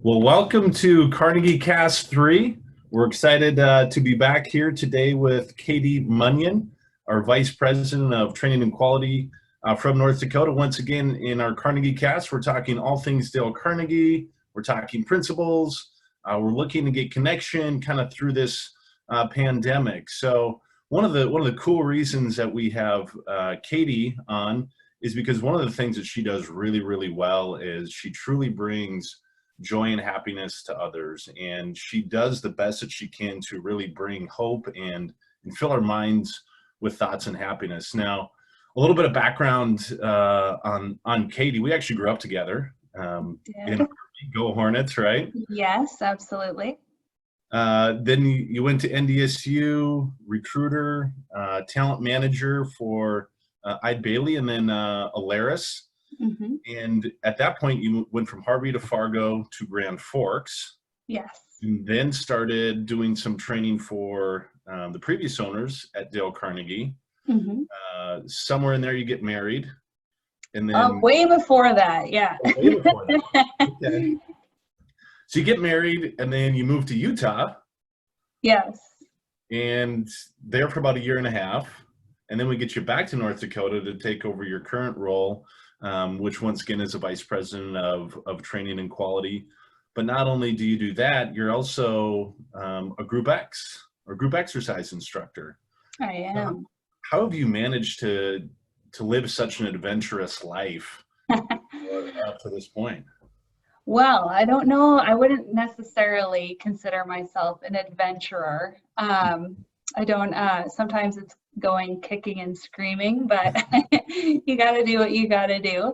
Well, welcome to Carnegie Cast 3. We're excited to be back here today with Katie Munion, our Vice President of Training and Quality from North Dakota. Once again, in our Carnegie Cast, we're talking all things Dale Carnegie. We're talking principles. We're looking to get connection kind of through this pandemic. So one of the cool reasons that we have Katie on is because one of the things that she does really, really well is she truly brings joy and happiness to others, and she does the best that she can to really bring hope and fill our minds with thoughts and happiness. Now, a little bit of background on Katie. We actually grew up together in Go Hornets, right? Yes, absolutely. Then you went to NDSU, recruiter, talent manager for Ide Bailey, and then Alaris. Mm-hmm. And at that point, you went from Harvey to Fargo to Grand Forks. Yes. And then started doing some training for the previous owners at Dale Carnegie. Mm-hmm. Somewhere in there, you get married. And then way before that, yeah. Way before that. Okay. So you get married, and then you move to Utah. Yes. And there for about a year and a half. And then we get you back to North Dakota to take over your current role, which once again is a vice president of training and quality. But not only do you do that, you're also a group X or group exercise instructor. I am. How have you managed to live such an adventurous life up to this point? Well, I don't know. I wouldn't necessarily consider myself an adventurer. I don't, sometimes it's going kicking and screaming, but you got to do what you got to do.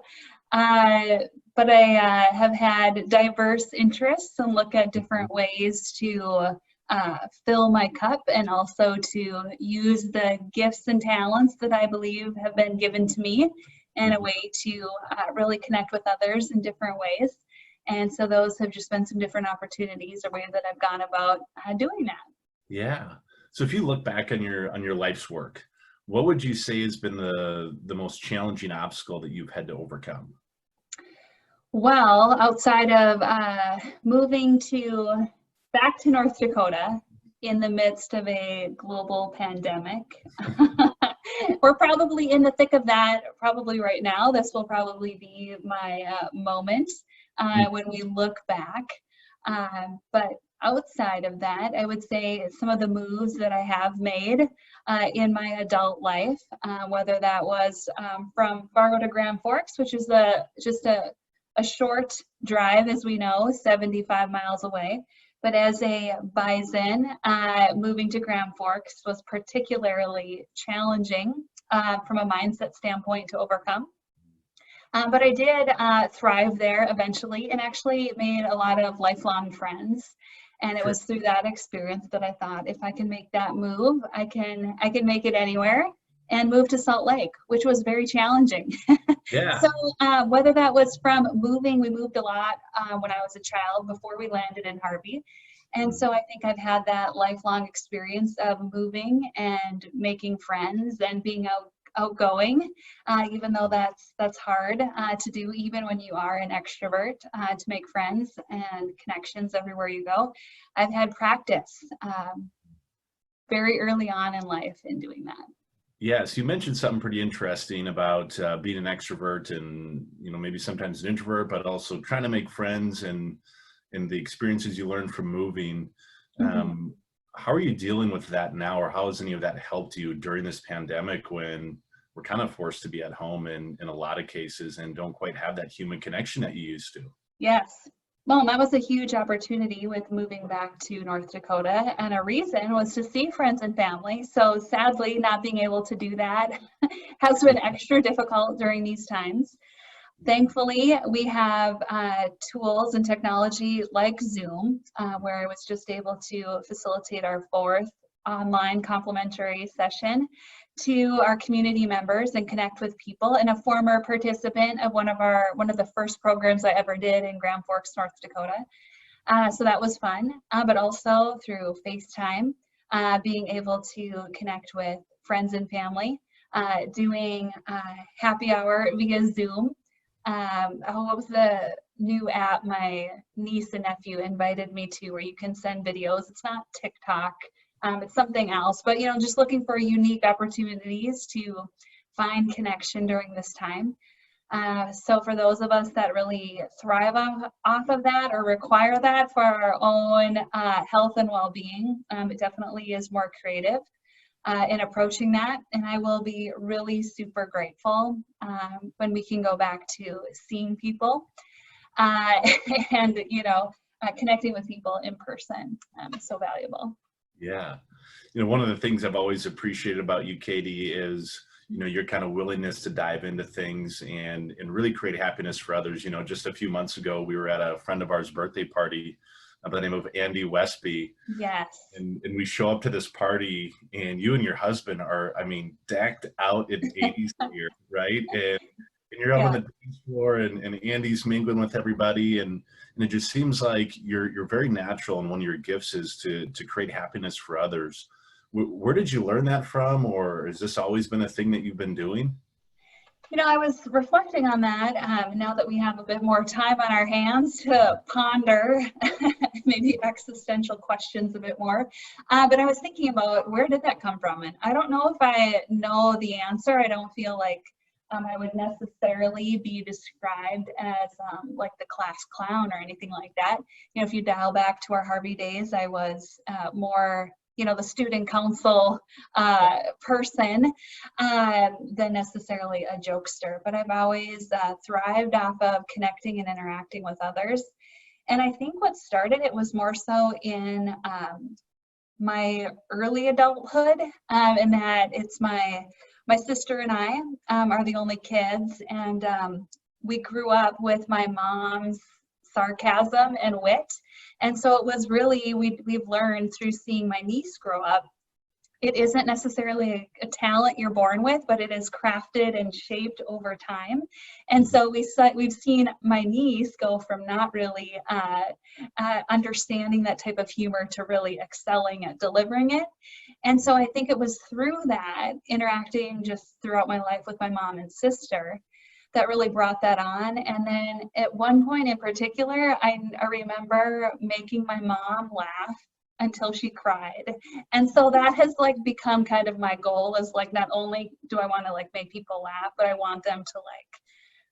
But I have had diverse interests and look at different ways to fill my cup, and also to use the gifts and talents that I believe have been given to me in a way to really connect with others in different ways. And so those have just been some different opportunities or ways that I've gone about doing that. Yeah. So if you look back on your life's work, what would you say has been the most challenging obstacle that you've had to overcome? Well, outside of moving back to North Dakota in the midst of a global pandemic, we're probably in the thick of that probably right now. This will probably be my moment when we look back. But outside of that, I would say some of the moves that I have made in my adult life, whether that was from Fargo to Grand Forks, which is just a short drive, as we know, 75 miles away. But as a bison, moving to Grand Forks was particularly challenging from a mindset standpoint to overcome. But I did thrive there eventually, and actually made a lot of lifelong friends. And it was through that experience that I thought, if I can make that move, I can make it anywhere, and move to Salt Lake, which was very challenging. Yeah. So whether that was from moving, we moved a lot when I was a child before we landed in Harvey. And so I think I've had that lifelong experience of moving and making friends and being outgoing, even though that's hard to do, even when you are an extrovert, to make friends and connections everywhere you go. I've had practice very early on in life in doing that. Yes, you mentioned something pretty interesting about being an extrovert, and maybe sometimes an introvert, but also trying to make friends and the experiences you learn from moving. Mm-hmm. How are you dealing with that now, or how has any of that helped you during this pandemic when we're kind of forced to be at home in a lot of cases and don't quite have that human connection that you used to? Yes. Well, that was a huge opportunity with moving back to North Dakota, and a reason was to see friends and family. So sadly, not being able to do that has been extra difficult during these times. Thankfully, we have tools and technology like Zoom, where I was just able to facilitate our 4th online complimentary session to our community members and connect with people, and a former participant of one of the first programs I ever did in Grand Forks, North Dakota. So that was fun, but also through FaceTime, being able to connect with friends and family, doing happy hour via Zoom, What was the new app my niece and nephew invited me to where you can send videos? It's not TikTok, it's something else, but just looking for unique opportunities to find connection during this time. So for those of us that really thrive off of that or require that for our own health and well-being, it definitely is more creative in approaching that. And I will be really super grateful when we can go back to seeing people and, connecting with people in person. So valuable. Yeah. One of the things I've always appreciated about you, Katie, is your kind of willingness to dive into things and really create happiness for others. Just a few months ago, we were at a friend of ours' birthday party by the name of Andy Westby. Yes. And we show up to this party, and you and your husband are, decked out in 80s gear, right? And you're out on the dance floor, and Andy's mingling with everybody, and it just seems like you're very natural, and one of your gifts is to create happiness for others. Where did you learn that from, or has this always been a thing that you've been doing? I was reflecting on that now that we have a bit more time on our hands to ponder maybe existential questions a bit more. But I was thinking about where did that come from? And I don't know if I know the answer. I don't feel like I would necessarily be described as like the class clown or anything like that. If you dial back to our Harvey days, I was more the student council person than necessarily a jokester, but I've always thrived off of connecting and interacting with others. And I think what started it was more so in my early adulthood, and that it's my sister and I are the only kids, and we grew up with my mom's sarcasm and wit. And so it was really, we've learned through seeing my niece grow up, it isn't necessarily a talent you're born with, but it is crafted and shaped over time. And so we've seen my niece go from not really understanding that type of humor to really excelling at delivering it. And so I think it was through that, interacting just throughout my life with my mom and sister, that really brought that on. And then at one point in particular, I remember making my mom laugh until she cried. And so that has become kind of my goal, is not only do I want to make people laugh, but I want them to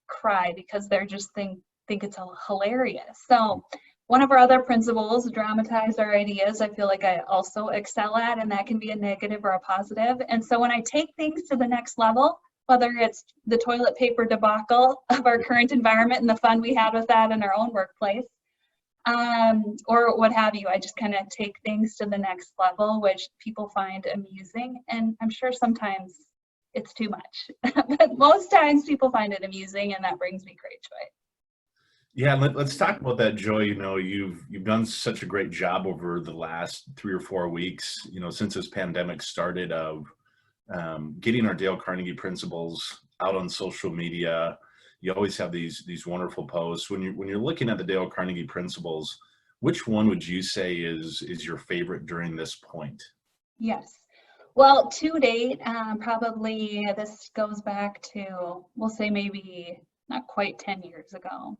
cry because they're just think it's hilarious. So one of our other principles, dramatize our ideas, I feel like I also excel at, and that can be a negative or a positive. And so when I take things to the next level, whether it's the toilet paper debacle of our current environment and the fun we had with that in our own workplace, or what have you, I just kind of take things to the next level, which people find amusing. And I'm sure sometimes it's too much, but most times people find it amusing, and that brings me great joy. Yeah, let's talk about that joy. You've done such a great job over the last 3 or 4 weeks, since this pandemic started, of getting our Dale Carnegie principles out on social media. You always have these wonderful posts. When you're looking at the Dale Carnegie principles, which one would you say is your favorite during this point? Yes. Well, to date, probably this goes back to, we'll say maybe not quite 10 years ago,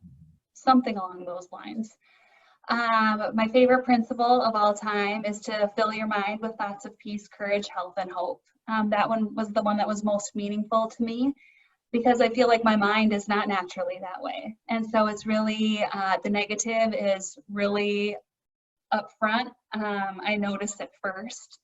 something along those lines. My favorite principle of all time is to fill your mind with thoughts of peace, courage, health, and hope. That one was the one that was most meaningful to me, because I feel like my mind is not naturally that way. And so it's really, the negative is really up front. I notice it first.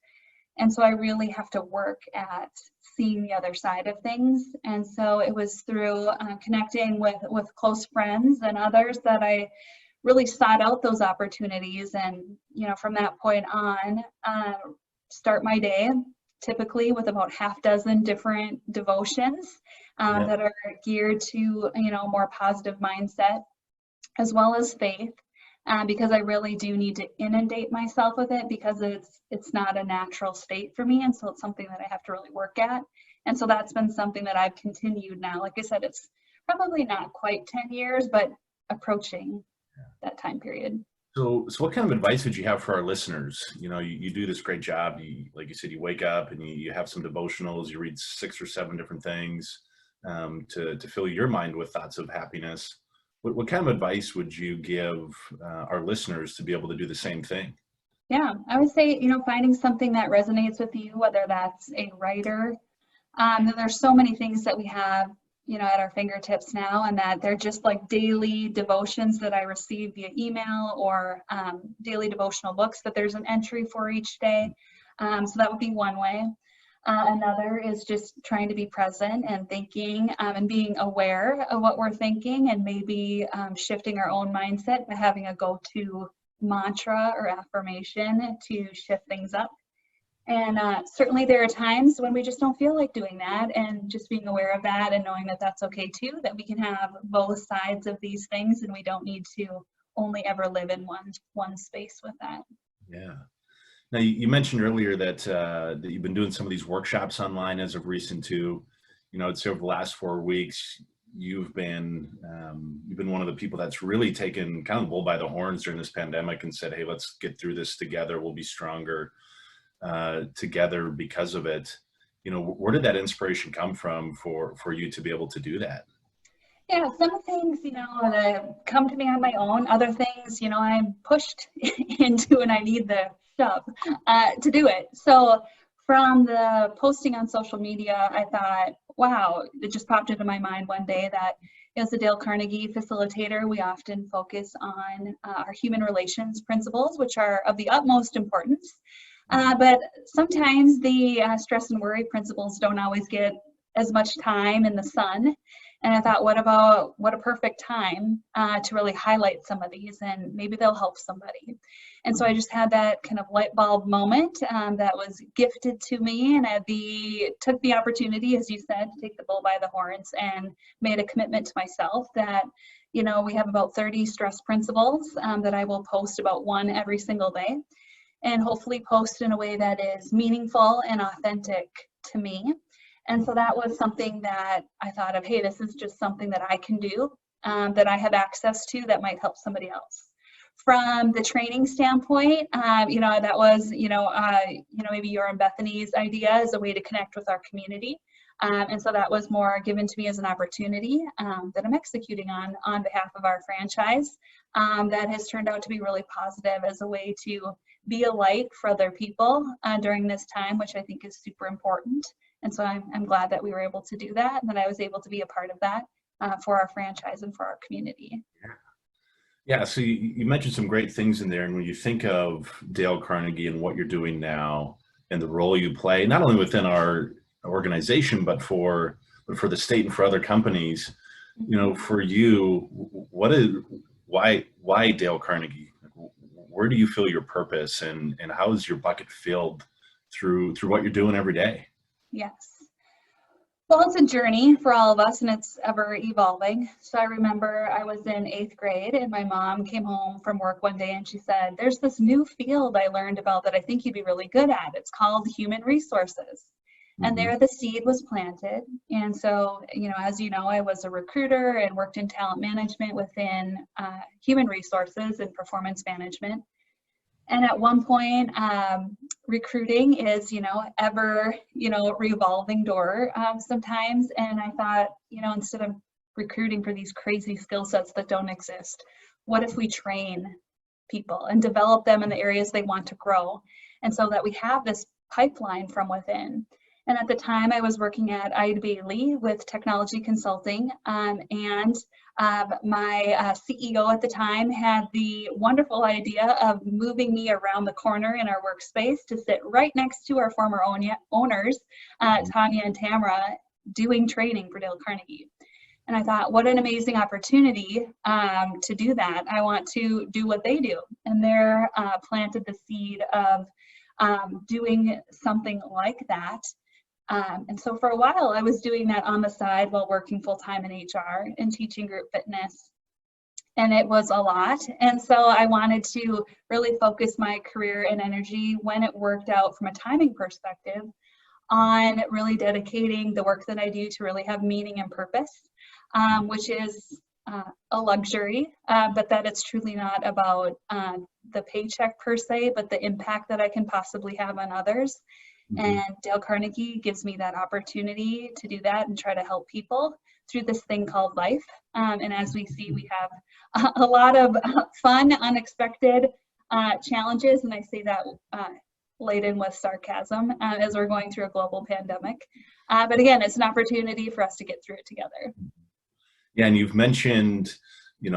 And so I really have to work at seeing the other side of things. And so it was through connecting with close friends and others that I really sought out those opportunities. And, from that point on, start my day typically with about half dozen different devotions that are geared to, a more positive mindset, as well as faith, because I really do need to inundate myself with it, because it's not a natural state for me. And so it's something that I have to really work at. And so that's been something that I've continued now. Like I said, it's probably not quite 10 years, but approaching that time period. So what kind of advice would you have for our listeners? You do this great job. Like you said, you wake up and you have some devotionals, you read 6 or 7 different things. to fill your mind with thoughts of happiness. What kind of advice would you give our listeners to be able to do the same thing? Yeah, I would say, finding something that resonates with you, whether that's a writer. There's so many things that we have, at our fingertips now, and that they're just like daily devotions that I receive via email, or daily devotional books that there's an entry for each day. So that would be one way. Another is just trying to be present and thinking, and being aware of what we're thinking, and maybe shifting our own mindset by having a go-to mantra or affirmation to shift things up. And certainly there are times when we just don't feel like doing that, and just being aware of that and knowing that that's okay too, that we can have both sides of these things, and we don't need to only ever live in one space with that. Yeah. Now, you mentioned earlier that you've been doing some of these workshops online as of recent too. I'd say over the last 4 weeks, you've been one of the people that's really taken kind of the bull by the horns during this pandemic and said, hey, let's get through this together. We'll be stronger together because of it. Where did that inspiration come from for you to be able to do that? Yeah, some things, that come to me on my own. Other things, I'm pushed into, and I need the shove to do it. So from the posting on social media, I thought, wow, it just popped into my mind one day that as a Dale Carnegie facilitator, we often focus on our human relations principles, which are of the utmost importance. But sometimes the stress and worry principles don't always get as much time in the sun. And I thought, what a perfect time to really highlight some of these, and maybe they'll help somebody. And so I just had that kind of light bulb moment that was gifted to me, and I took the opportunity, as you said, to take the bull by the horns, and made a commitment to myself that, we have about 30 stress principles that I will post about one every single day, and hopefully post in a way that is meaningful and authentic to me. And so that was something that I thought of, hey, this is just something that I can do, that I have access to, that might help somebody else. From the training standpoint, that was, maybe your and Bethany's idea as a way to connect with our community. And so that was more given to me as an opportunity that I'm executing on behalf of our franchise. That has turned out to be really positive as a way to be a light for other people during this time, which I think is super important. And so I'm glad that we were able to do that, and that I was able to be a part of that for our franchise and for our community. Yeah, so you mentioned some great things in there. And when you think of Dale Carnegie and what you're doing now and the role you play, not only within our organization, but for the state and for other companies, for you, why Dale Carnegie? Where do you feel your purpose, and how is your bucket filled through what you're doing every day? Yes. Well, it's a journey for all of us, and it's ever evolving. So I remember I was in 8th grade, and my mom came home from work one day and she said, there's this new field I learned about that I think you'd be really good at. It's called human resources. And there the seed was planted. And so, as you know, I was a recruiter and worked in talent management within human resources and performance management. And at one point, recruiting is, ever, revolving door sometimes. And I thought, instead of recruiting for these crazy skill sets that don't exist, what if we train people and develop them in the areas they want to grow? And so that we have this pipeline from within. And at the time I was working at Ida Bailey with technology consulting, and my CEO at the time had the wonderful idea of moving me around the corner in our workspace to sit right next to our former owners, Tanya and Tamara, doing training for Dale Carnegie. And I thought, what an amazing opportunity to do that. I want to do what they do. And they're planted the seed of doing something like that. And so for a while, I was doing that on the side while working full-time in HR and teaching group fitness. And it was a lot. And so I wanted to really focus my career and energy, when it worked out from a timing perspective, on really dedicating the work that I do to really have meaning and purpose, which is a luxury, but that it's truly not about the paycheck per se, but the impact that I can possibly have on others. And Dale Carnegie gives me that opportunity to do that and try to help people through this thing called life. And as we see, we have a lot of fun, unexpected challenges, and I say that laden with sarcasm as we're going through a global pandemic. But again, it's an opportunity for us to get through it together. Yeah, and you've mentioned,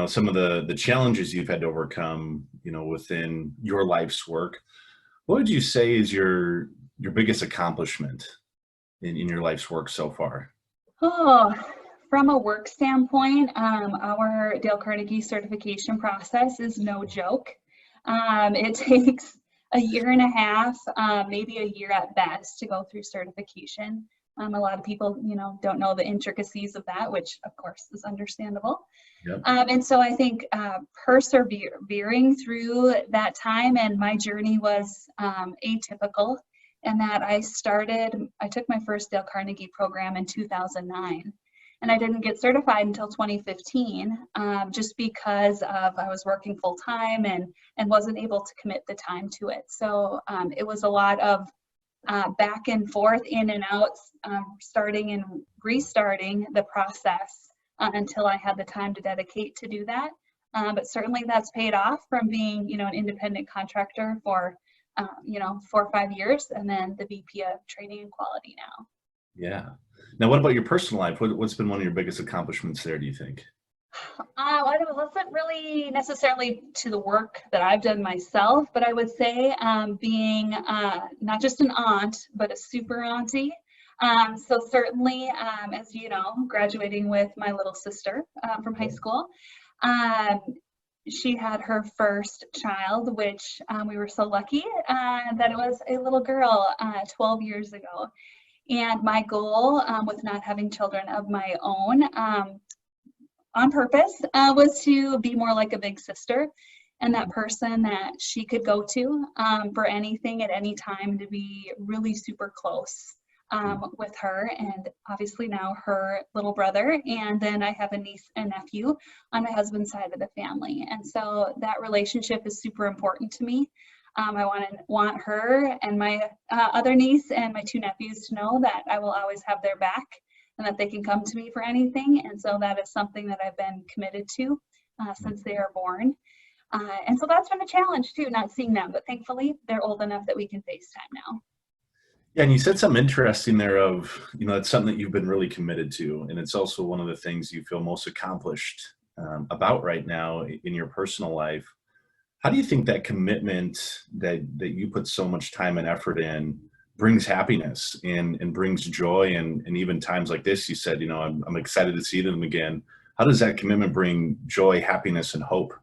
some of the challenges you've had to overcome, within your life's work. What would you say is your biggest accomplishment in your life's work so far? Oh, from a work standpoint, our Dale Carnegie certification process is no joke. It takes a year and a half, maybe a year at best, to go through certification. A lot of people, don't know the intricacies of that, which of course is understandable. Yep. And so I think persevering through that time, and my journey was atypical in that I took my first Dale Carnegie program in 2009. And I didn't get certified until 2015, just because I was working full time and wasn't able to commit the time to it. So it was a lot of back and forth, in and out, starting and restarting the process until I had the time to dedicate to do that. But certainly that's paid off from being, an independent contractor for, 4 or 5 years, and then the VP of Training and Quality now. Yeah. Now, what about your personal life? What's been one of your biggest accomplishments there, do you think? It wasn't really necessarily to the work that I've done myself, but I would say being not just an aunt, but a super auntie. So certainly, as you know, graduating with my little sister from high school, she had her first child, which we were so lucky that it was a little girl 12 years ago. And my goal with not having children of my own on purpose was to be more like a big sister, and that person that she could go to for anything at any time, to be really super close with her, and obviously now her little brother. And then I have a niece and nephew on my husband's side of the family. And so that relationship is super important to me. I want her and my other niece and my 2 nephews to know that I will always have their back and that they can come to me for anything. And so that is something that I've been committed to since they are born. And so that's been a challenge too, not seeing them, but thankfully they're old enough that we can FaceTime now. Yeah, and you said something interesting there of, it's something that you've been really committed to. And it's also one of the things you feel most accomplished about right now in your personal life. How do you think that commitment that you put so much time and effort in brings happiness and brings joy? And even times like this, you said, I'm excited to see them again. How does that commitment bring joy, happiness, and hope?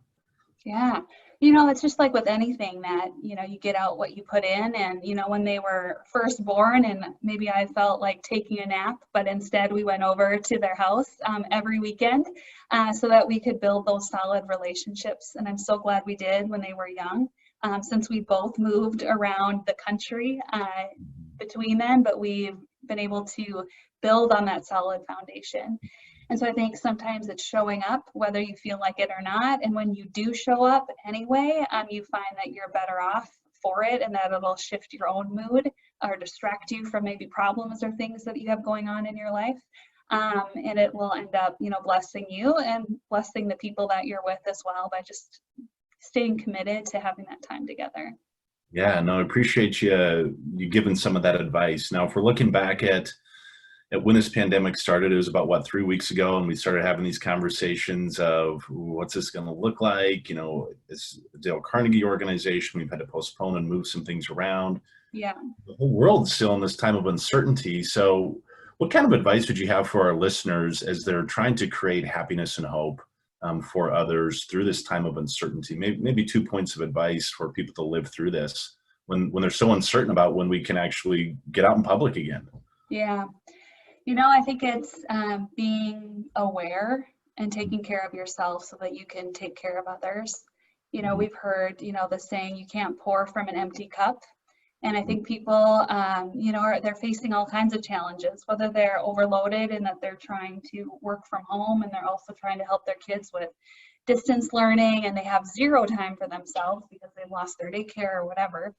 Yeah. It's just like with anything that, you get out what you put in. And, when they were first born, and maybe I felt like taking a nap, but instead we went over to their house every weekend so that we could build those solid relationships. And I'm so glad we did when they were young, since we both moved around the country between them, but we've been able to build on that solid foundation. And so I think sometimes it's showing up, whether you feel like it or not. And when you do show up anyway, you find that you're better off for it, and that it'll shift your own mood or distract you from maybe problems or things that you have going on in your life. And it will end up, blessing you and blessing the people that you're with as well, by just staying committed to having that time together. Yeah, no, I appreciate you giving some of that advice. Now, if we're looking back at when this pandemic started, it was about 3 weeks ago, and we started having these conversations of what's this going to look like? It's the Dale Carnegie organization. We've had to postpone and move some things around. Yeah. The whole world's still in this time of uncertainty. So what kind of advice would you have for our listeners as they're trying to create happiness and hope for others through this time of uncertainty? Maybe 2 points of advice for people to live through this when they're so uncertain about when we can actually get out in public again. Yeah. I think it's being aware and taking care of yourself so that you can take care of others. We've heard, the saying, you can't pour from an empty cup. And I think people, they're facing all kinds of challenges, whether they're overloaded and that they're trying to work from home, and they're also trying to help their kids with distance learning, and they have zero time for themselves because they've lost their daycare or whatever.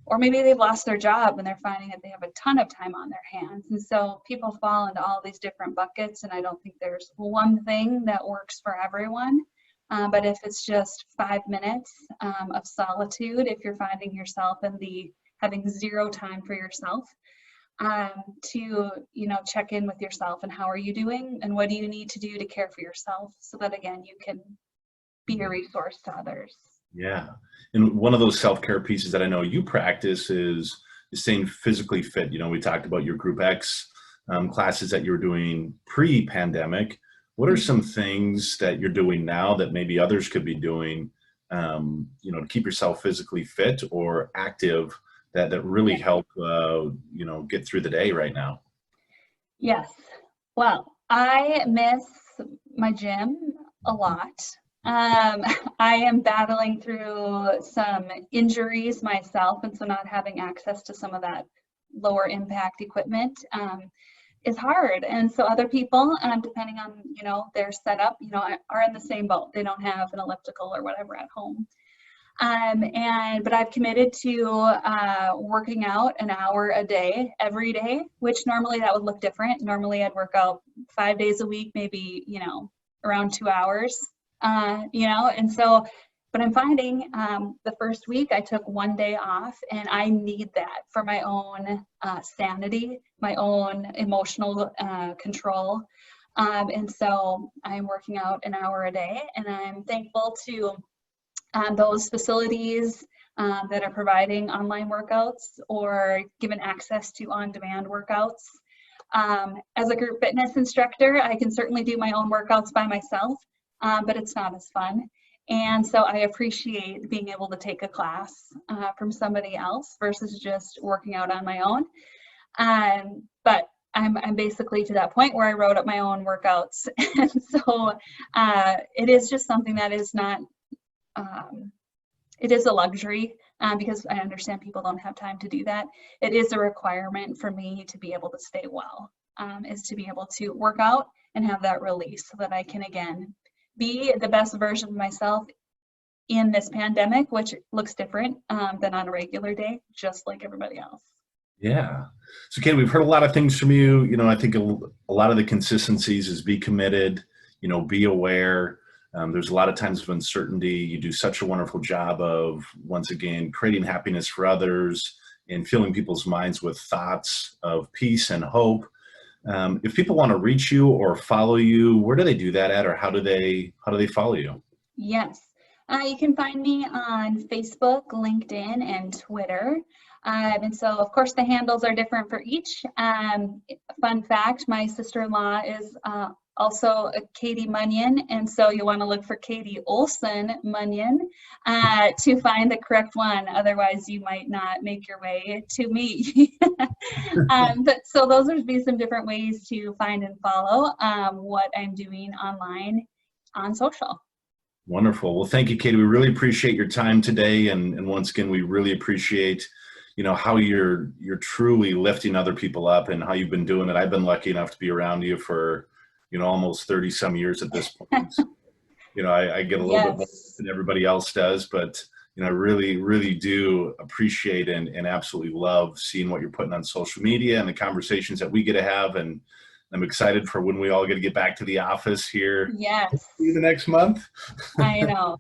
or maybe they've lost their job and they're finding that they have a ton of time on their hands. And so people fall into all these different buckets, and I don't think there's one thing that works for everyone. But if it's just 5 minutes of solitude, if you're finding yourself in the having zero time for yourself, to check in with yourself and how are you doing and what do you need to do to care for yourself, so that again you can be a resource to others. Yeah. And one of those self-care pieces that I know you practice is staying physically fit. We talked about your Group X classes that you were doing pre-pandemic. What are some things that you're doing now that maybe others could be doing, to keep yourself physically fit or active that really help, get through the day right now? Yes. Well, I miss my gym a lot. I am battling through some injuries myself, and so not having access to some of that lower impact equipment is hard. And so other people, depending on their setup, are in the same boat. They don't have an elliptical or whatever at home. But I've committed to working out an hour a day, every day, which normally that would look different. Normally I'd work out 5 days a week, maybe, around 2 hours, and so, but I'm finding the first week I took 1 day off, and I need that for my own sanity, my own emotional control. And so I'm working out an hour a day, and I'm thankful to those facilities that are providing online workouts or given access to on-demand workouts. As a group fitness instructor, I can certainly do my own workouts by myself, but it's not as fun. And so I appreciate being able to take a class from somebody else versus just working out on my own. But I'm basically to that point where I wrote up my own workouts. And so it is just something that is not, it is a luxury because I understand people don't have time to do that. It is a requirement for me to be able to stay well, is to be able to work out and have that release so that I can, again, be the best version of myself in this pandemic, which looks different than on a regular day, just like everybody else. Yeah. So, Kate, we've heard a lot of things from you. I think a lot of the consistencies is be committed, be aware. There's a lot of times of uncertainty. You do such a wonderful job of, once again, creating happiness for others and filling people's minds with thoughts of peace and hope. If people want to reach you or follow you, where do they do that at, or how do they follow you? Yes, you can find me on Facebook, LinkedIn, and Twitter. And so, of course, the handles are different for each. Fun fact, my sister-in-law is also a Katie Munion, and so you want to look for Katie Olson Munion to find the correct one. Otherwise, you might not make your way to me. But so those would be some different ways to find and follow what I'm doing online on social. Wonderful. Well, thank you, Katie. We really appreciate your time today, and once again, we really appreciate how you're truly lifting other people up and how you've been doing it. I've been lucky enough to be around you for almost 30 some years at this point. I get a little bit more than everybody else does, but I really, really do appreciate and absolutely love seeing what you're putting on social media and the conversations that we get to have. And I'm excited for when we all get to get back to the office here. Yes. The next month. I know.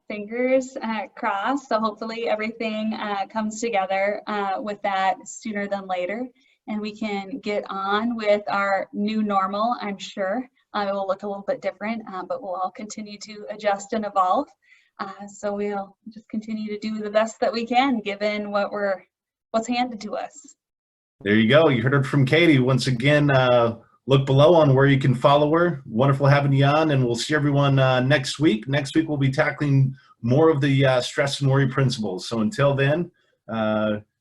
Fingers crossed. So hopefully everything comes together with that sooner than later, and we can get on with our new normal. I'm sure it will look a little bit different, but we'll all continue to adjust and evolve. So we'll just continue to do the best that we can, given what's handed to us. There you go. You heard it from Katie. Once again, look below on where you can follow her. Wonderful having you on, and we'll see everyone next week. Next week, we'll be tackling more of the stress and worry principles. So until then,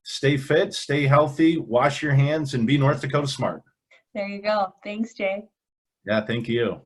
stay fit, stay healthy, wash your hands, and be North Dakota smart. There you go. Thanks, Jay. Yeah, thank you.